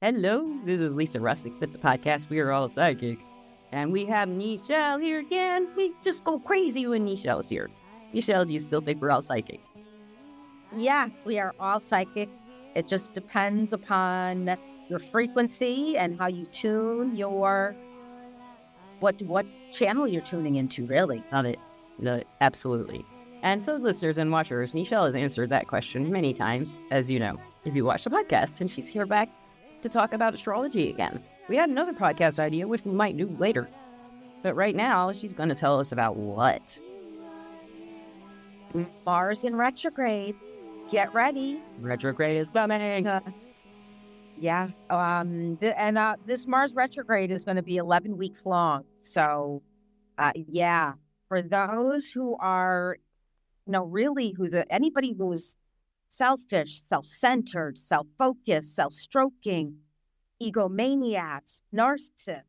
Hello, this is Lisa Russick with the podcast We Are All Psychic. And we have Nichell here again. We just go crazy when Nichell's here. Nichell, do you still think we're all psychic? Yes, we are all psychic. It just depends upon your frequency and how you tune your what channel you're tuning into, really. Love it. Absolutely. And so, listeners and watchers, Nichell has answered that question many times, as you know, if you watch the podcast, and she's here back to talk about astrology again. We had another podcast idea, which we might do later. But right now, she's going to tell us about what? Mars in retrograde. Get ready. Retrograde is coming. This Mars retrograde is going to be 11 weeks long. So, for those who are, anybody who's selfish, self-centered, self-focused, self-stroking, egomaniacs, narcissists,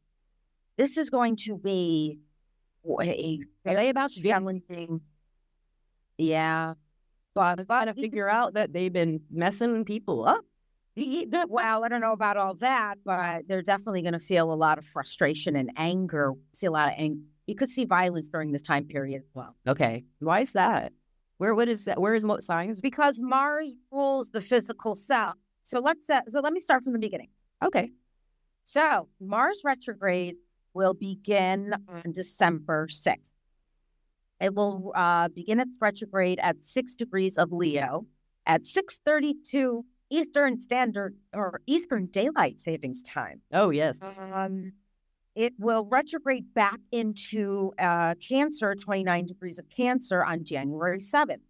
this is going to be about challenging. Yeah. But got to figure out that they've been messing people up. Well, I don't know about all that, but they're definitely going to feel a lot of frustration and anger. See a lot of anger. You could see violence during this time period as well. Okay. Why is that? Where is most signs? Because Mars rules the physical self. So let me start from the beginning. Okay. So Mars retrograde will begin on December 6th. It will begin its retrograde at 6 degrees of Leo at 6:32 Eastern Daylight Savings Time. Oh, yes. It will retrograde back into Cancer, 29 degrees of Cancer on January 7th.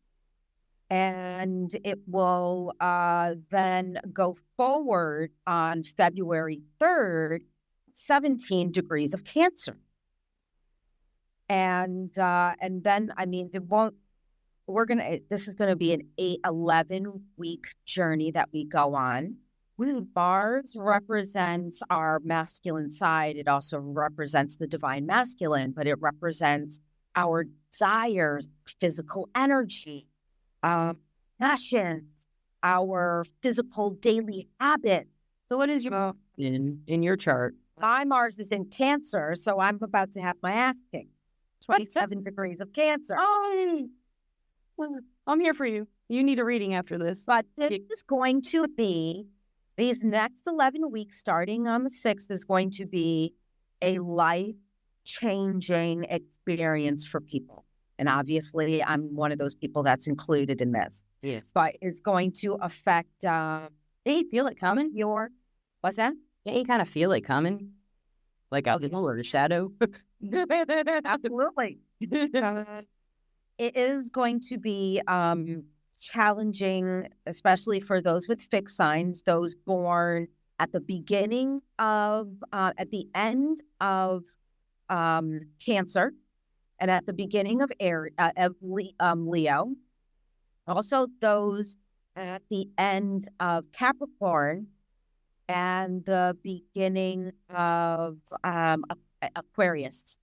And it will then go forward on February 3rd, 17 degrees of Cancer. And then, this is going to be an 11-week journey that we go on. Mars represents our masculine side. It also represents the divine masculine, but it represents our desires, physical energy, passion, our physical daily habit. So what is your in your chart? My Mars is in Cancer, so I'm about to have my ass kicked. 27 degrees of Cancer. Oh, well, I'm here for you. You need a reading after this. But this is going to be, these next 11 weeks, starting on the 6th, is going to be a life-changing experience for people. And obviously, I'm one of those people that's included in this. Yes. But it's going to affect... Did you feel it coming? What's that? Did you kind of feel it coming? Like out the or the shadow? Absolutely. It is going to be challenging, especially for those with fixed signs, those born at the beginning of, at the end of Cancer, and at the beginning of Leo. Also, those at the end of Capricorn and the beginning of Aquarius.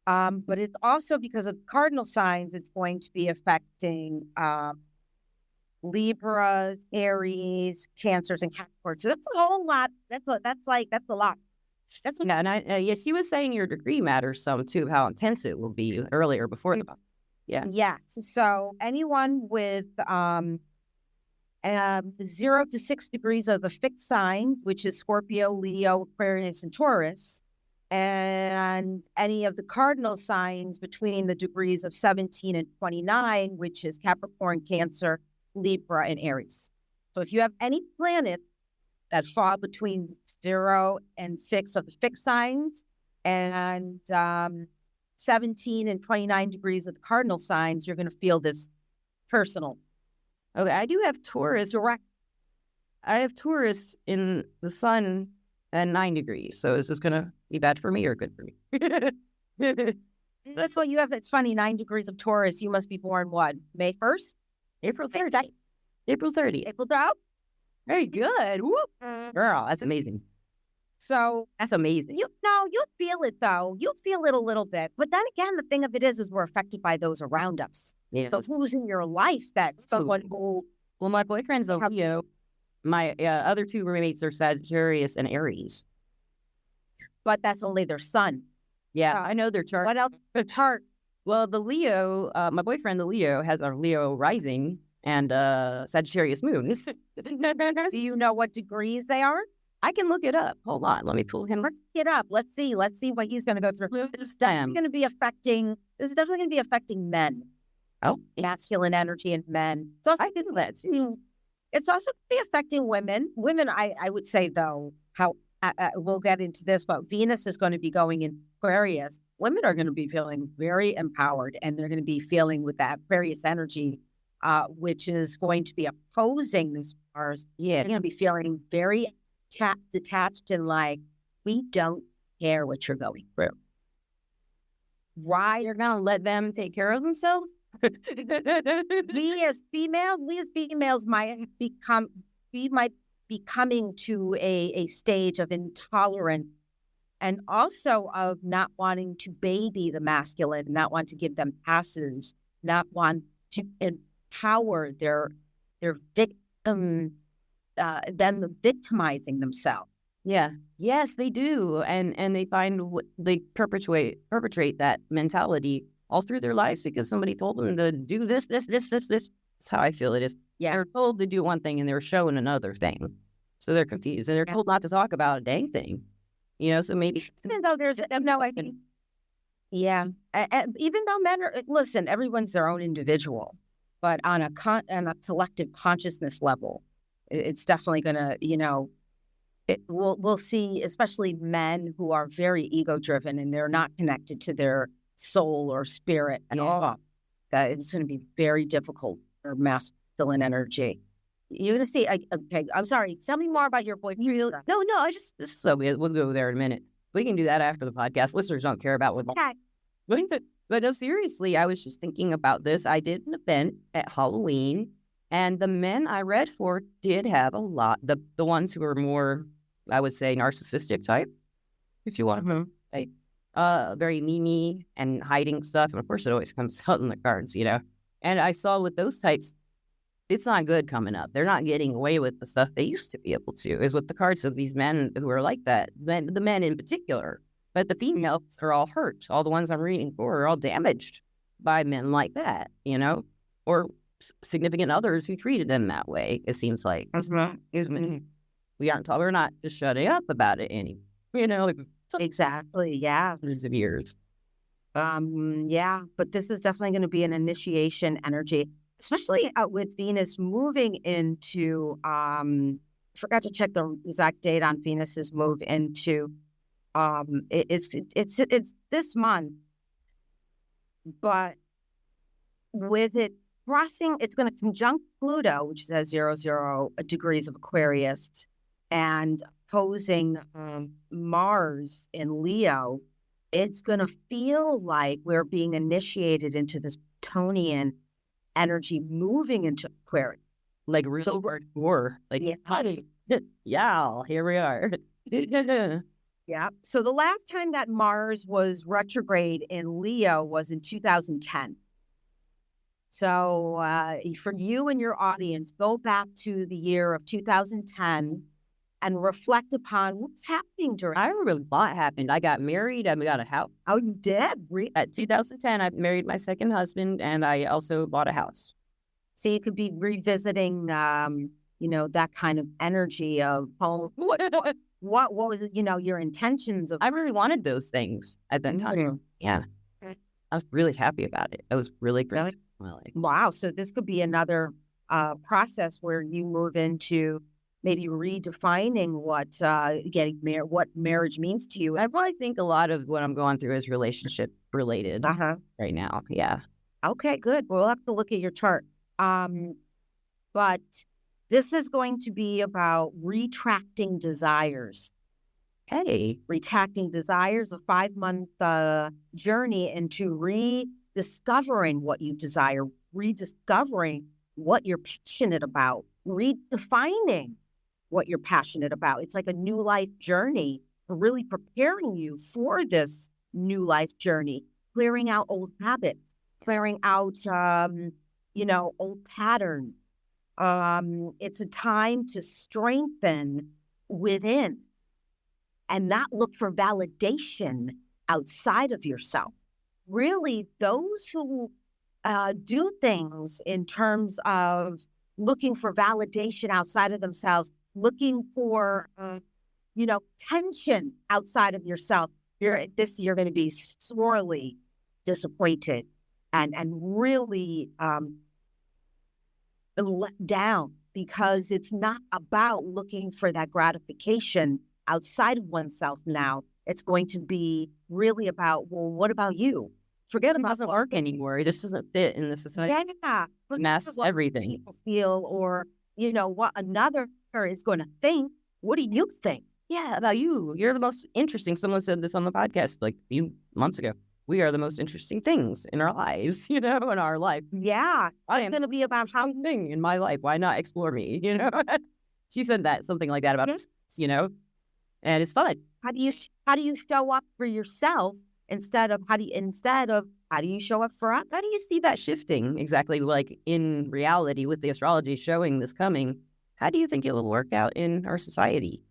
But it's also because of cardinal signs, it's going to be affecting Libras, Aries, Cancers, and Capricorns. So that's a whole lot. That's a lot. That's what. Yes, she was saying your degree matters some too. How intense it will be earlier before the month. Yeah. Yeah. So anyone with 0 to 6 degrees of the fixed sign, which is Scorpio, Leo, Aquarius, and Taurus, and any of the cardinal signs between the degrees of 17 and 29, which is Capricorn, Cancer, Libra, and Aries. So if you have any planets that fall between 0 and 6 of the fixed signs and 17 and 29 degrees of the cardinal signs, you're going to feel this personal. Okay, I do have Taurus. I have Taurus in the sun at 9 degrees. So is this going to be bad for me or good for me? That's what you have. It's funny, 9 degrees of Taurus. You must be born what? May 1st? April 30th. April 30th. April 12th? Very good. Whoop. Girl, that's amazing. So that's amazing. You'll feel it though. You'll feel it a little bit. But then again, the thing of it is we're affected by those around us. Yeah. So who's in your life that someone who... Well, my boyfriend's a Leo. My other two roommates are Sagittarius and Aries. But that's only their sun. Yeah, I know their chart. What else? The chart. Well, the Leo, my boyfriend, the Leo, has a Leo rising and Sagittarius moon. Do you know what degrees they are? I can look it up. Hold on. Let me pull him. Let's get up. Let's see what he's going to go through. This is definitely going to be affecting men. Oh, masculine energy in men. It's also, I did that too. It's also going to be affecting women. Women, I would say, though, how we'll get into this, but Venus is going to be going in Aquarius. Women are going to be feeling very empowered, and they're going to be feeling with that Aquarius energy, which is going to be opposing this Mars. Yeah, they're going to be feeling very detached and like, we don't care what you're going through. Why? You're going to let them take care of themselves? we as females might be coming to a stage of intolerance and also of not wanting to baby the masculine, not want to give them passes, not want to empower their victim, them victimizing themselves. Yeah. Yes, they do. And they they perpetrate that mentality all through their lives because somebody told them to do this. That's how I feel it is. Yeah. They're told to do one thing and they're shown another thing. So they're confused and they're told not to talk about a dang thing. So maybe. Even though there's no idea. Yeah. Even though men are, listen, everyone's their own individual, but on a collective consciousness level, it's definitely going to, we'll see, especially men who are very ego driven and they're not connected to their soul or spirit and all that. It's going to be very difficult for masculine energy. You're going to see, okay, I'm sorry. Tell me more about your boyfriend. No, we'll go there in a minute. We can do that after the podcast. Listeners don't care about what. Okay. But no, seriously, I was just thinking about this. I did an event at Halloween, and the men I read for did have a lot. The ones who were more, I would say, narcissistic type, if you want to say, very memey and hiding stuff. And of course, it always comes out in the cards, And I saw with those types, it's not good coming up. They're not getting away with the stuff they used to be able to, is with the cards of these men who are like that, the men in particular. But the females are all hurt. All the ones I'm reading for are all damaged by men like that, or significant others who treated them that way, it seems like. We're not just shutting up about it anymore, Exactly, yeah. Hundreds of years. Yeah, but this is definitely going to be an initiation energy, especially with Venus moving into, I forgot to check the exact date on Venus's move into, it's this month, but with it crossing, it's going to conjunct Pluto, which is at 0 degrees of Aquarius, and opposing Mars in Leo. It's going to feel like we're being initiated into this Plutonian energy moving into Aquarius. Like real war. Like, yeah, here we are. Yeah. So the last time that Mars was retrograde in Leo was in 2010. So for you and your audience, go back to the year of 2010 and reflect upon what's happening during. I remember a lot happened. I got married. I got a house. Oh, you did? At 2010, I married my second husband, and I also bought a house. So you could be revisiting, that kind of energy of home. What was it, your intentions of? I really wanted those things at that time. Yeah. I was really happy about it. I was really great. Wow. So this could be another process where you move into maybe redefining what what marriage means to you. I probably think a lot of what I'm going through is relationship related right now. Yeah. Okay, good. We'll have to look at your chart. But this is going to be about retracting desires. Hey, retracting desires, a 5-month journey into rediscovering what you desire, rediscovering what you're passionate about, redefining what you're passionate about. It's like a new life journey, really preparing you for this new life journey, clearing out old habits, clearing out, old patterns, It's a time to strengthen within and not look for validation outside of yourself. Really, those who do things in terms of looking for validation outside of themselves, looking for, tension outside of yourself, you're going to be sorely disappointed and really let down, because it's not about looking for that gratification outside of oneself now. It's going to be really about, well, what about you? Forget about it doesn't work anymore. It just doesn't fit in the society. Yeah. Masks everything. People feel, or, what another is going to think. What do you think? Yeah, about you. You're the most interesting. Someone said this on the podcast like a few months ago. We are the most interesting things in our lives, in our life. Yeah. I am going to be about something in my life. Why not explore me, She said that, something like that about us, and it's fun. How do you show up for yourself instead of how do you show up for others? How do you see that shifting exactly, like in reality with the astrology showing this coming? How do you think it will work out in our society?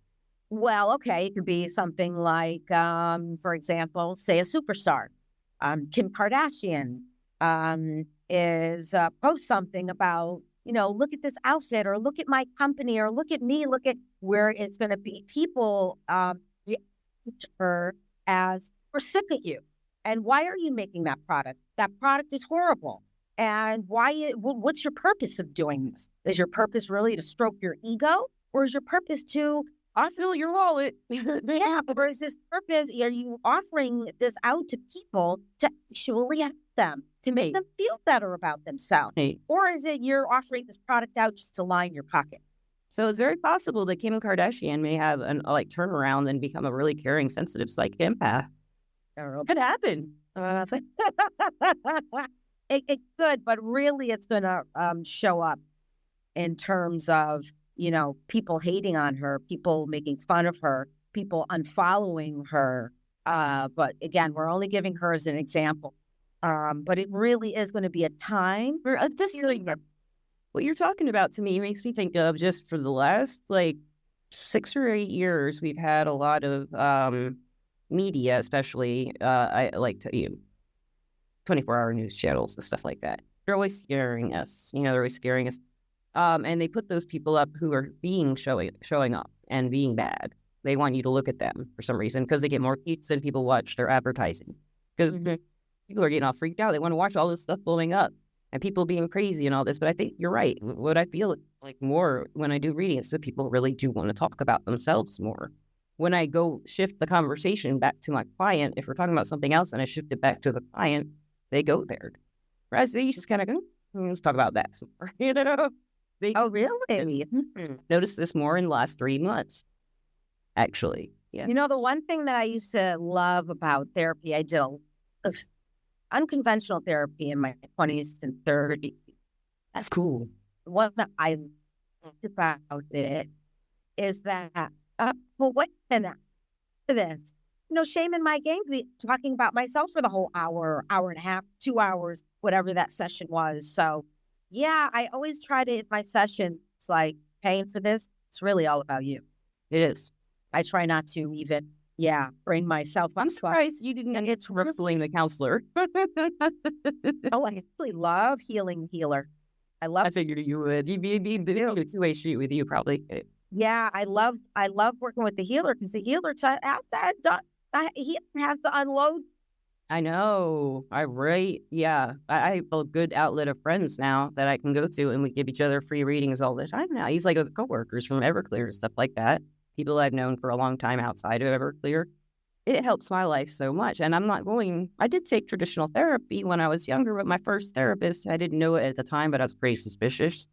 Well, okay, it could be something like, for example, say a superstar. Kim Kardashian is post something about, look at this outfit, or look at my company, or look at me, look at where it's going to be. People react to her as, we're sick of you. And why are you making that product? That product is horrible. And what's what's your purpose of doing this? Is your purpose really to stroke your ego? Or is your purpose to fill your wallet? Yeah, or is this purpose, are you offering this out to people to actually help them, to make them feel better about themselves? Or is it you're offering this product out just to line your pocket? So it's very possible that Kim Kardashian may have an turnaround and become a really caring, sensitive psychic empath. Could happen. It could, but really it's going to show up in terms of, people hating on her, people making fun of her, people unfollowing her. But again, we're only giving her as an example. But it really is going to be a time for this. What you're talking about to me makes me think of, just for the last 6 or 8 years, we've had a lot of media, especially I like to 24-hour news channels and stuff like that. They're always scaring us. They're always scaring us. And they put those people up who are showing up and being bad. They want you to look at them for some reason because they get more views and people watch their advertising. Because people are getting all freaked out. They want to watch all this stuff blowing up and people being crazy and all this. But I think you're right. What I feel like more when I do readings, so people really do want to talk about themselves more. When I go shift the conversation back to my client, if we're talking about something else and I shift it back to the client, they go there. Whereas they just kind of go, let's talk about that some more. Oh, really? Noticed this more in the last 3 months, actually. Yeah. The one thing that I used to love about therapy, I did unconventional therapy in my 20s and 30s. That's cool. What I loved about it is that, what can this? Shame in my game, talking about myself for the whole hour and a half, 2 hours, whatever that session was. So, yeah, I always try to, in my session, it's like, paying for this, it's really all about you. It is. I try not to even, bring myself up. I'm surprised you didn't get to wrestling the counselor. Oh, I actually love healing healer. I figured you would. You'd be a two-way street with you, probably. Yeah, I love working with the healer because the healer he has to unload. I know. Yeah. I have a good outlet of friends now that I can go to, and we give each other free readings all the time now. He's like coworkers from Everclear and stuff like that. People I've known for a long time outside of Everclear. It helps my life so much. And I did take traditional therapy when I was younger, but my first therapist, I didn't know it at the time, but I was pretty suspicious.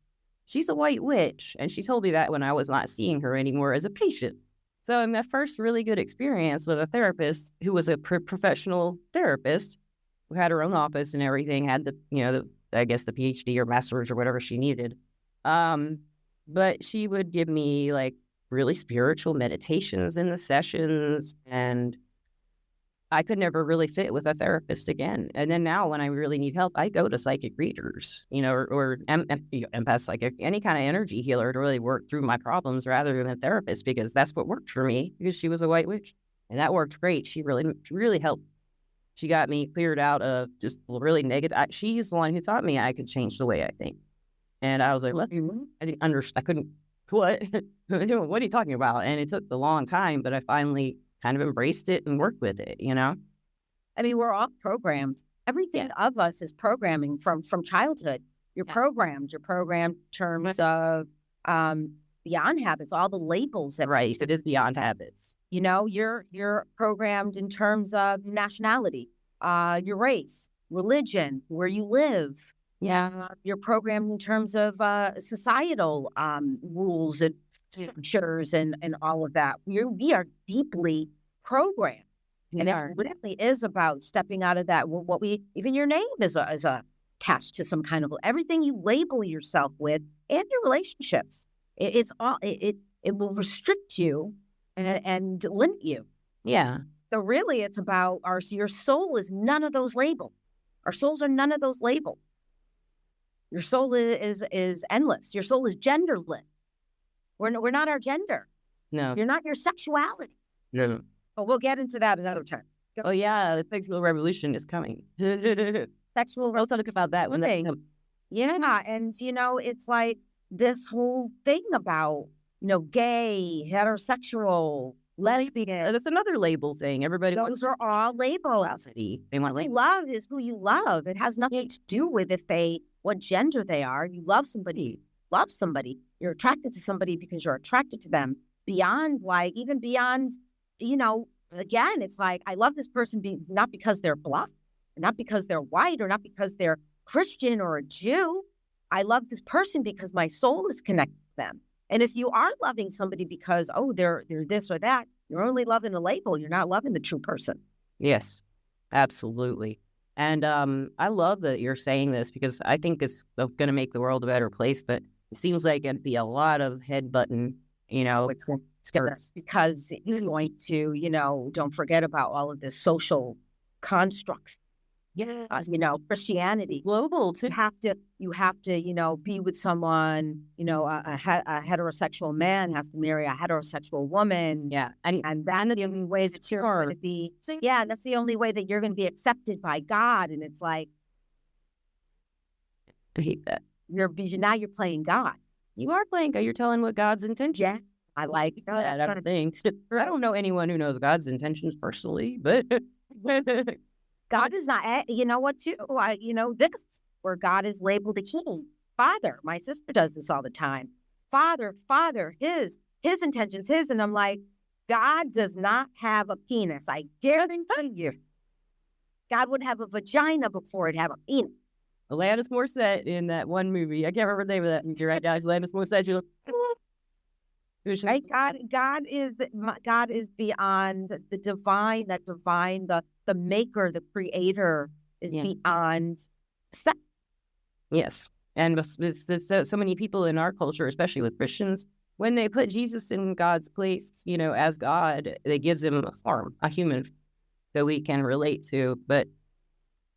She's a white witch, and she told me that when I was not seeing her anymore as a patient. So my first really good experience with a therapist who was a professional therapist who had her own office and everything, had the PhD or master's or whatever she needed. But she would give me really spiritual meditations in the sessions, and I could never really fit with a therapist again. And then now when I really need help, I go to psychic readers, or empath psychic, any kind of energy healer to really work through my problems rather than a therapist, because that's what worked for me, because she was a white witch. And that worked great. She really helped. She got me cleared out of just really negative. She's the one who taught me I could change the way I think. And I was like, what? I didn't understand. I couldn't, what? What are you talking about? And it took a long time, but I finally kind of embraced it and worked with it, I mean, we're all programmed. Everything of us is programming from childhood. You're programmed. You're programmed in terms of beyond habits, all the labels that it is beyond habits. You're programmed in terms of nationality, your race, religion, where you live. Yeah, you're programmed in terms of societal rules and structures and all of that. We are deeply programmed. And it really is about stepping out of that. Even your name is attached to some kind of everything you label yourself with, and your relationships. It will restrict you and limit you. Yeah. So really, it's about your soul is none of those labels. Our souls are none of those labels. Your soul is endless. Your soul is genderless. We're not our gender. No. You're not your sexuality. No. But we'll get into that another time. Oh, yeah. The sexual revolution is coming. We'll talk about that when that comes. Yeah. And, it's like this whole thing about, gay, heterosexual, lesbian. That's another label thing. Everybody. Those are all labels. They want labels. Love is who you love. It has nothing to do with what gender they are. You love somebody. You're attracted to somebody because you're attracted to them. Even beyond, again, it's like, I love this person not because they're black, not because they're white, or not because they're Christian or a Jew. I love this person because my soul is connected to them. And if you are loving somebody because, they're this or that, you're only loving the label. You're not loving the true person. Yes, absolutely. And I love that you're saying this, because I think it's going to make the world a better place, but it seems like it'd be a lot of headbutting, because he's going to, don't forget about all of this social constructs. Yeah, Christianity, global too. You have to, be with someone. A heterosexual man has to marry a heterosexual woman. Yeah, and that's the only way that you're going to be. Yeah, that's the only way that you're going to be accepted by God. And it's like, I hate that. You're playing God. You are playing God. You're telling what God's intention. Yeah, I like that. I don't think. I don't know anyone who knows God's intentions personally, but. God is not, you know what, too? This where God is labeled a king. Father. My sister does this all the time. Father, his intentions, his. And I'm like, God does not have a penis. I guarantee you. God would have a vagina before it'd have a penis. Alanis Morissette in that one movie. I can't remember the name of that movie right now. Alanis Morissette. Right? God is beyond the divine. That divine, the maker, the creator is beyond sex. Yes, and so many people in our culture, especially with Christians, when they put Jesus in God's place, as God, it gives him a form, a human, that we can relate to. But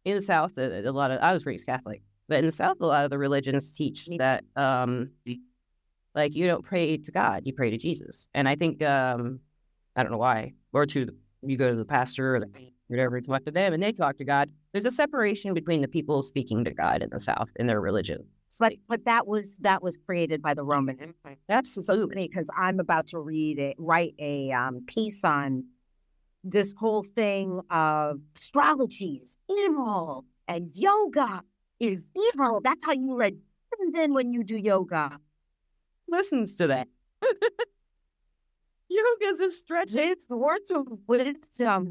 in the South, I was raised Catholic, but in the South, a lot of the religions teach that. Like, you don't pray to God, you pray to Jesus. And I think, I don't know why, you go to the pastor or whatever, talk to them, and they talk to God. There's a separation between the people speaking to God in the South in their religion. But that was created by the Roman Empire. Absolutely. Because I'm about to write a piece on this whole thing of astrology is evil and yoga is evil. That's how you read. And then when you do yoga. Listens to that. Yoga's a stretch. It's words of wisdom.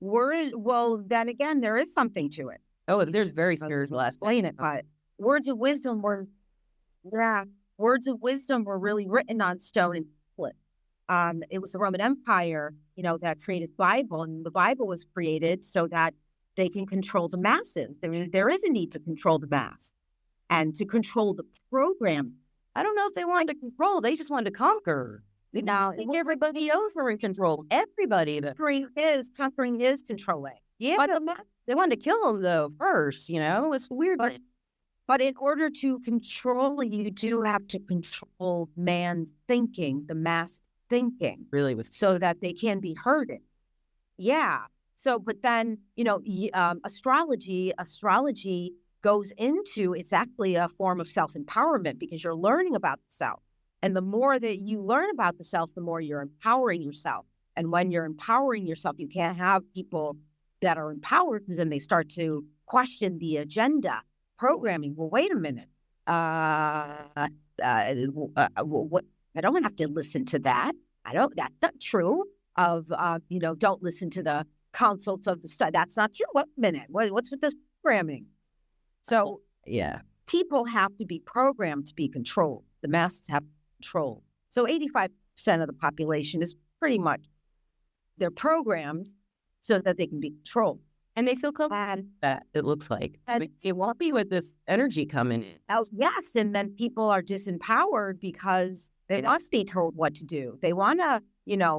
Well, then again, there is something to it. Oh, there's very spiritual aspects. Explain it, but words of wisdom were really written on stone and split. It was the Roman Empire, that created the Bible, and the Bible was created so that they can control the masses. There is a need to control the mass. And to control the program. I don't know if they wanted to control. They just wanted to conquer. Now, think everybody else are in control. Everybody. conquering is controlling. Yeah, but they wanted to kill him, though, first, It's weird. But in order to control, you do have to control man's thinking, the mass thinking. Really? So that they can be herded. Yeah. So, but then, astrology goes into, it's actually a form of self-empowerment because you're learning about the self. And the more that you learn about the self, the more you're empowering yourself. And when you're empowering yourself, you can't have people that are empowered because then they start to question the agenda programming. Well, wait a minute. What? I don't have to listen to that. That's not true. Don't listen to the consults of the study. That's not true. What minute? What's with this programming? So yeah, people have to be programmed to be controlled. The masses have control. So 85% of the population is pretty much, they're programmed so that they can be controlled. And they feel comfortable that it looks like. They won't be with this energy coming in. Yes, and then people are disempowered because they must be told what to do. They want to,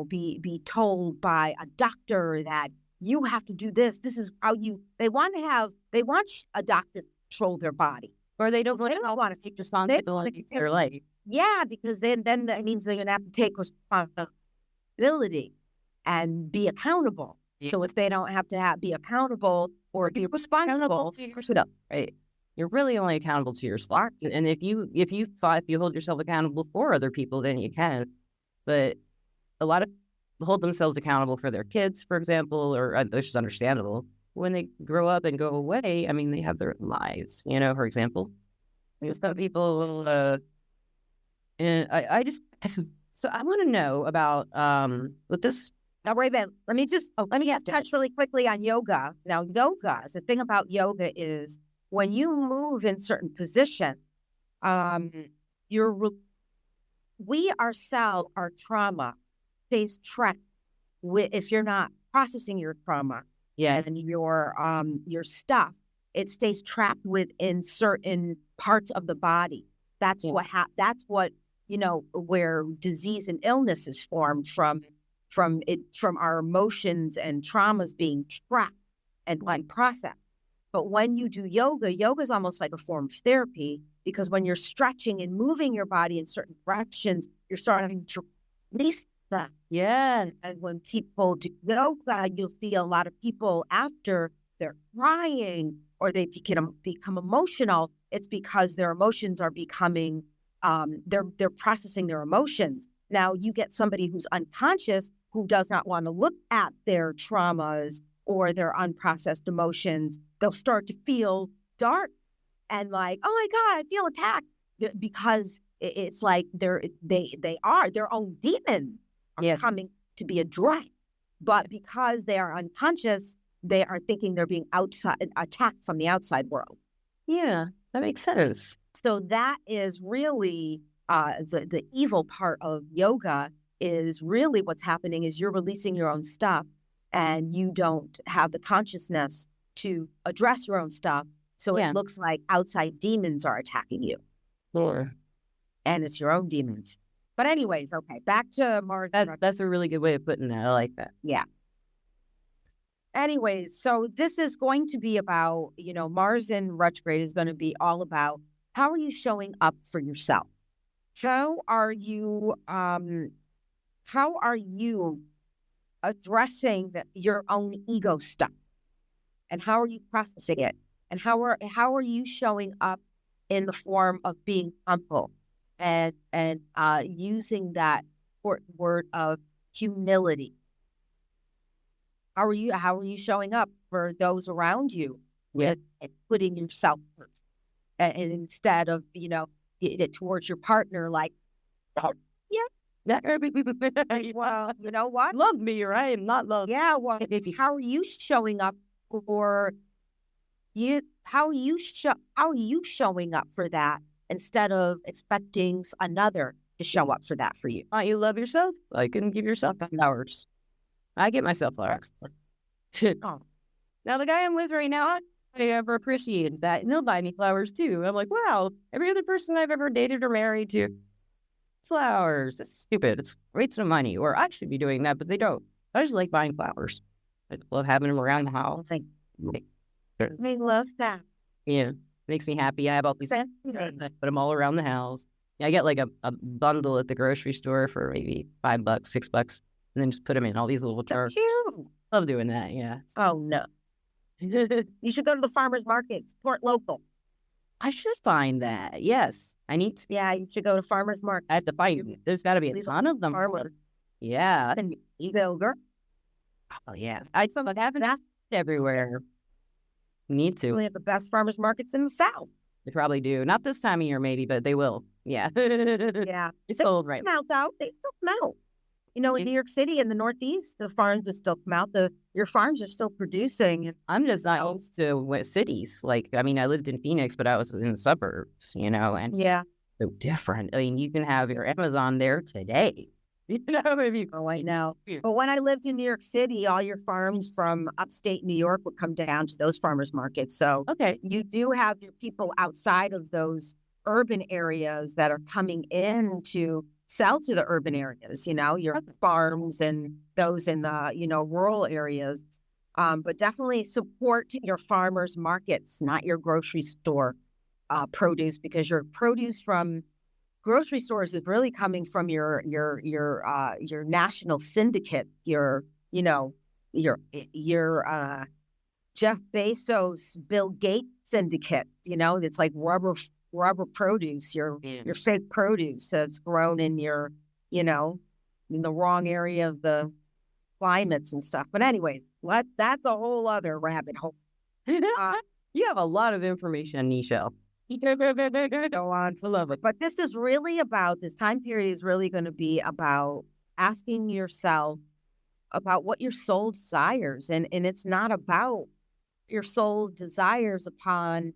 be told by a doctor that you have to do this. This is how they want a doctor to control their body. Or they don't want to take responsibility for their life. Yeah, because then that means they're going to have to take responsibility and be accountable. Yeah. So if they don't have to be accountable or be responsible to yourself, right? You're really only accountable to yourself. And if you hold yourself accountable for other people, then you can. But a lot of people hold themselves accountable for their kids, for example, or this is understandable. When they grow up and go away, I mean, they have their lives, for example. Some people, and I just, so I want to know about, with this. Now, wait a minute. Let me get touch really quickly on yoga. Now, the thing about yoga is when you move in certain position, we ourselves, our trauma stays trapped if you're not processing your trauma. Yes. And your stuff, it stays trapped within certain parts of the body. That's what where disease and illness is formed from our emotions and traumas being trapped and processed. But when you do yoga is almost like a form of therapy because when you're stretching and moving your body in certain directions, you're starting to release that. Yeah. And when people do yoga, you'll see a lot of people after they're crying or they become emotional. It's because their emotions are becoming, they're processing their emotions. Now you get somebody who's unconscious who does not want to look at their traumas or their unprocessed emotions. They'll start to feel dark and like, oh my God, I feel attacked because it's like their own demons are coming to be addressed. But because they are unconscious, they are thinking they're being attacked from the outside world. Yeah, that makes sense. So that is really the evil part of yoga is really what's happening is you're releasing your own stuff and you don't have the consciousness to address your own stuff. So it looks like outside demons are attacking you. Sure. And it's your own demons. But anyways, okay, back to Mars. That's a really good way of putting that. I like that. Yeah. Anyways, so this is going to be about, Mars in retrograde is going to be all about how are you showing up for yourself? How are you addressing your own ego stuff? And how are you processing it? And how are you showing up in the form of being humble and using that word of humility? How are you showing up for those around you with putting yourself first? And instead of, towards your partner, like, oh, yeah. Well, you know what? Love me or I am not loved. Yeah, well, how are you showing up for you? How are you showing up for that instead of expecting another to show up for that for you? You love yourself? You can give yourself flowers. I get myself flowers. Oh. Now, the guy I'm with right now, I ever appreciated that. And he'll buy me flowers, too. I'm like, wow, every other person I've ever dated or married to, flowers. That's stupid. It's waste of money. Or I should be doing that, but they don't. I just like buying flowers. I love having them around the house. I love that. Yeah, makes me happy. I have all these. I put them all around the house. Yeah, I get like a bundle at the grocery store for maybe $5, $6, and then just put them in all these little jars. Cute. Love doing that. Yeah. Oh no. You should go to the farmer's market. Support local. I should find that. Yes, I need to. Yeah, you should go to farmer's market. I have to find. There's got to be a ton of them. Farmer. Yeah. And Vilger. Oh yeah. I haven't asked everywhere. Need to. We have the best farmers markets in the South. They probably do. Not this time of year, maybe, but they will. Yeah. Yeah. It's cold right now. Come out though. They still come out. You know, in New York City and the Northeast, the farms will still come out. Your farms are still producing. I'm just not used to cities. Like, I mean, I lived in Phoenix, but I was in the suburbs, and yeah, so different. I mean, you can have your Amazon there today. Maybe. Oh, I know. But when I lived in New York City, all your farms from upstate New York would come down to those farmers markets. So okay, you do have your people outside of those urban areas that are coming in to sell to the urban areas, your farms and those in the, rural areas. But definitely support your farmers markets, not your grocery store produce, because your produce from grocery stores is really coming from your national syndicate, your Jeff Bezos, Bill Gates syndicate. It's like rubber produce, your fake produce that's grown in in the wrong area of the climates and stuff. But anyway, that's a whole other rabbit hole. You have a lot of information, Nichell. Go on to love it. But this time period is really going to be about asking yourself about what your soul desires. And it's not about your soul desires upon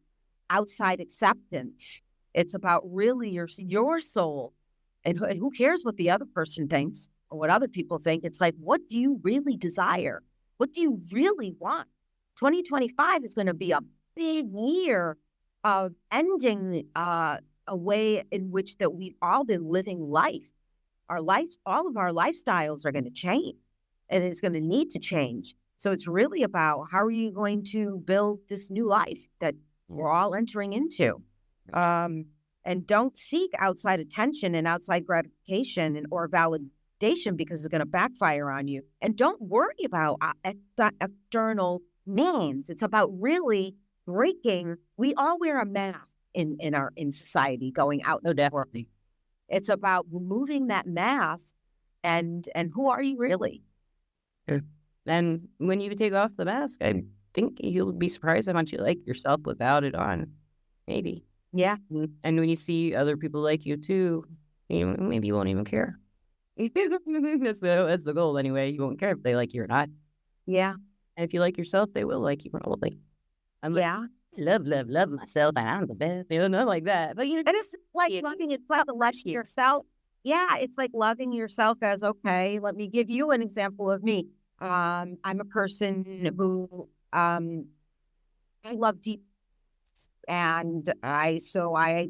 outside acceptance. It's about really your soul. And who cares what the other person thinks or what other people think? It's like, what do you really desire? What do you really want? 2025 is going to be a big year of ending a way in which that we've all been living life. All of our lifestyles are going to change, and it's going to need to change. So it's really about how are you going to build this new life that we're all entering into. And don't seek outside attention and outside gratification or validation, because it's going to backfire on you. And don't worry about external means. It's about really breaking. We all wear a mask in society going out. No, definitely. It's about removing that mask and who are you really? And when you take off the mask, I think you'll be surprised how much you like yourself without it on. Maybe. Yeah. And when you see other people like you too, maybe you won't even care. That's the goal anyway. You won't care if they like you or not. Yeah. And if you like yourself, they will like you probably. Yeah. Love myself, and I'm the best. Not like that. But and it's like loving yourself. Yeah, it's like loving yourself as, okay, let me give you an example of me. I'm a person who I love deep, and I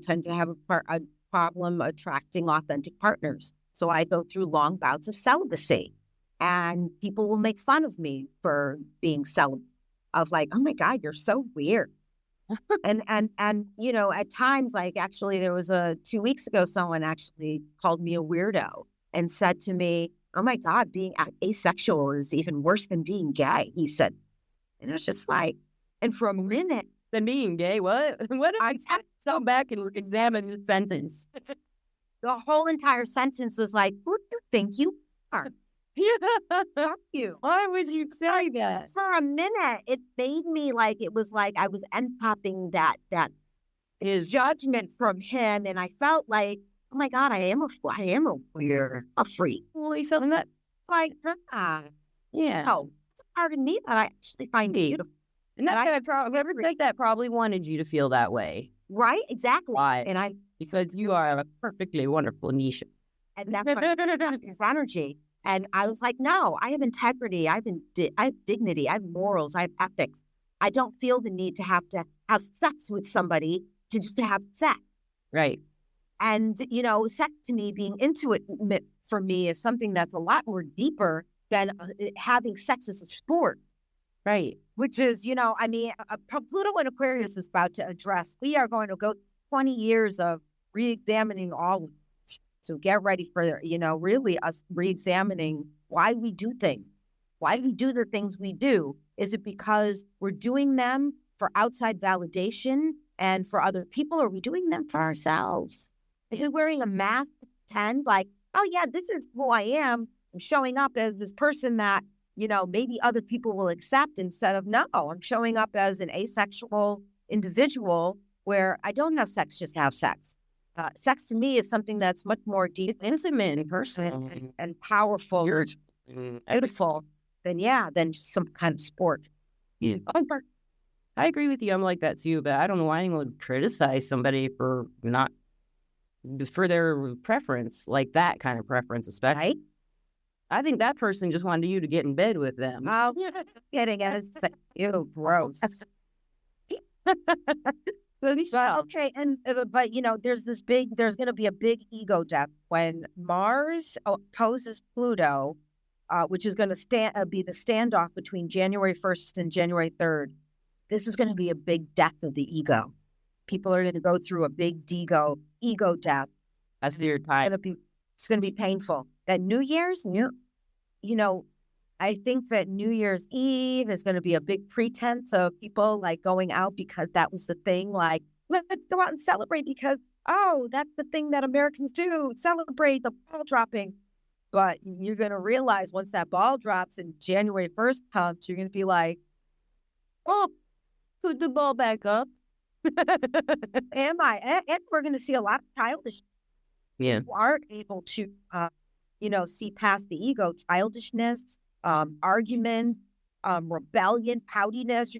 tend to have a problem attracting authentic partners. So I go through long bouts of celibacy, and people will make fun of me for being celibate. Of like, oh my God, you're so weird. and at times, like actually there was 2 weeks ago, someone actually called me a weirdo and said to me, oh my God, being asexual is even worse than being gay, he said. And it was just like, and for a minute. Than being gay, what? What if I had to go back and examine the sentence? The whole entire sentence was like, who do you think you are? Fuck you. Why would you say that? For a minute, it made me like, it was like I was empathing that his judgment from him, and I felt like, oh my God, I am a weird, a freak. Well, he's something that, like, yeah. No, it's a part of me that I actually find beautiful. And whoever did that probably wanted you to feel that way. Right? Exactly. Why? Because you are a perfectly wonderful niche. And that's his energy. And I was like, no, I have integrity. I have dignity. I have morals. I have ethics. I don't feel the need to have sex with somebody to have sex. Right. And, sex to me, being intimate for me is something that's a lot more deeper than having sex as a sport. Right. Which is, Pluto and Aquarius is about to address. We are going to go 20 years of re-examining all of it. So get ready for, really us re-examining why we do things, why we do the things we do. Is it because we're doing them for outside validation and for other people, or are we doing them for ourselves? Are you wearing a mask to pretend like, oh yeah, this is who I am. I'm showing up as this person that, maybe other people will accept, instead of, no, I'm showing up as an asexual individual where I don't have sex just to have sex. Sex to me is something that's much more deep, intimate, and personal, and powerful, beautiful than some kind of sport. Yeah. I agree with you. I'm like that too, but I don't know why anyone would criticize somebody for their preference, like that kind of preference, especially. Right? I think that person just wanted you to get in bed with them. Oh, getting it. Ew, gross. Okay, but there's going to be a big ego death when Mars opposes Pluto, which is going to be the standoff between January 1st and January 3rd. This is going to be a big death of the ego. People are going to go through a big ego death. That's your time. It's going to be painful. That New Year's, I think that New Year's Eve is going to be a big pretense of people like going out because that was the thing. Like, let's go out and celebrate because, that's the thing that Americans do. Celebrate the ball dropping. But you're going to realize once that ball drops and January 1st comes, you're going to be like, oh, put the ball back up. Am I? And we're going to see a lot of childish. Yeah. Who aren't able to, see past the ego, childishness, argument, rebellion, poutiness.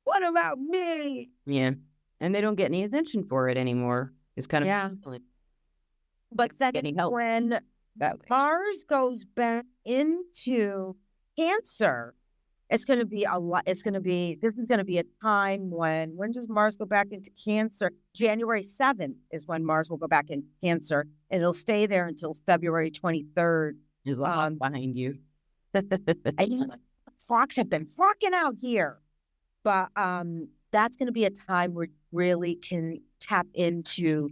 What about me? Yeah. And they don't get any attention for it anymore. It's kind of. Yeah. But then when Mars goes back into Cancer, it's going to be a lot. This is going to be a time when does Mars go back into Cancer? January 7th is when Mars will go back into Cancer, and it'll stay there until February 23rd. Is behind you. Flocks have been flocking out here. But that's going to be a time where you really can tap into,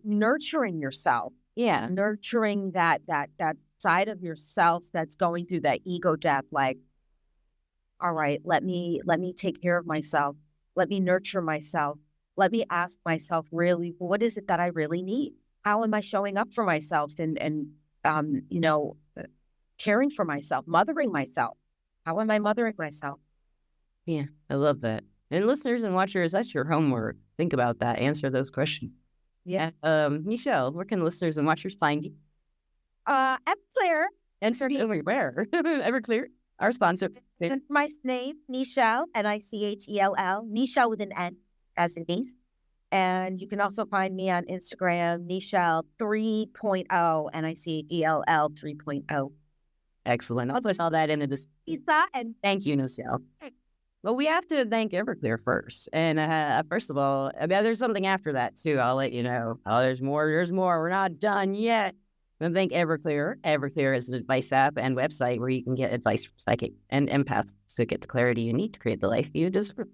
nurturing yourself. Yeah. Nurturing that side of yourself that's going through that ego death. Like, all right, let me take care of myself. Let me nurture myself. Let me ask myself, really, what is it that I really need? How am I showing up for myself and caring for myself, mothering myself? How am I mothering myself? Yeah, I love that. And listeners and watchers, that's your homework. Think about that. Answer those questions. Yeah. Nichell, where can listeners and watchers find you? Everclear. And everywhere. Everclear, our sponsor. My name, Nichell, Nichell, Nichell with an N as in niece. And you can also find me on Instagram, Nichell 3.0, Nichell 3.0. Excellent. I'll put all that into this. And thank you, Nichell. Well, we have to thank Everclear first. And first of all, there's something after that, too. I'll let you know. Oh, there's more. We're not done yet. I'm going to thank Everclear. Everclear is an advice app and website where you can get advice from psychic and empaths to get the clarity you need to create the life you deserve.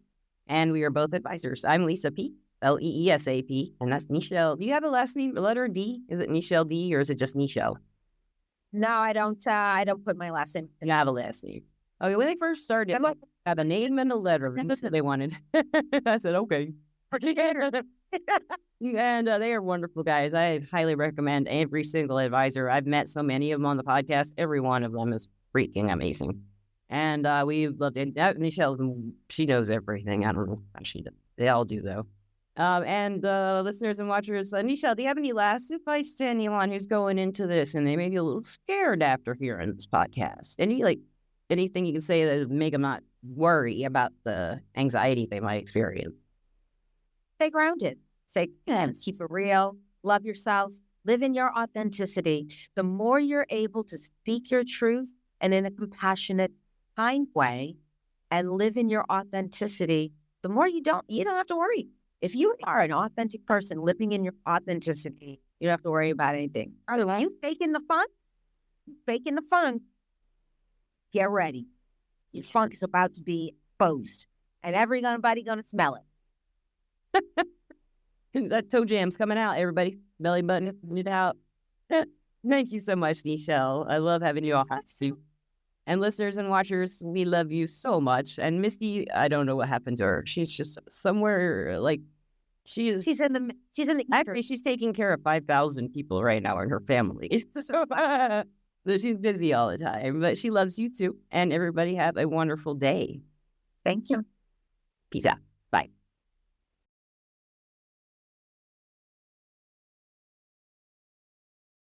And we are both advisors. I'm Lisa P. Leesap, and that's Nichell. Do you have a last name, a letter D? Is it Nichell D, or is it just Nichell? No, I don't. I don't put my last name. You have a last name. Okay, when they first started, I had a name and a letter. That's what they wanted. I said, okay. And they are wonderful guys. I highly recommend every single advisor. I've met so many of them on the podcast. Every one of them is freaking amazing. And we loved it. Nichell, she knows everything. I don't know how she does. They all do, though. And listeners and watchers, Nichell, do you have any last advice to anyone who's going into this and they may be a little scared after hearing this podcast? Anything you can say that make them not worry about the anxiety they might experience? Stay grounded. Keep it real. Love yourself. Live in your authenticity. The more you're able to speak your truth and in a compassionate, kind way and live in your authenticity, the more you don't have to worry. If you are an authentic person living in your authenticity, you don't have to worry about anything. You faking the funk, get ready. Your funk is about to be exposed, and everybody gonna smell it. That toe jam's coming out, everybody. Belly button it out. Thank you so much, Nichell. I love having you on. And listeners and watchers, we love you so much. And Misty, I don't know what happened to her. She's just somewhere like she's in the actually she's taking care of 5,000 people right now in her family. So she's busy all the time, but she loves you too. And everybody have a wonderful day. Thank you. Peace out.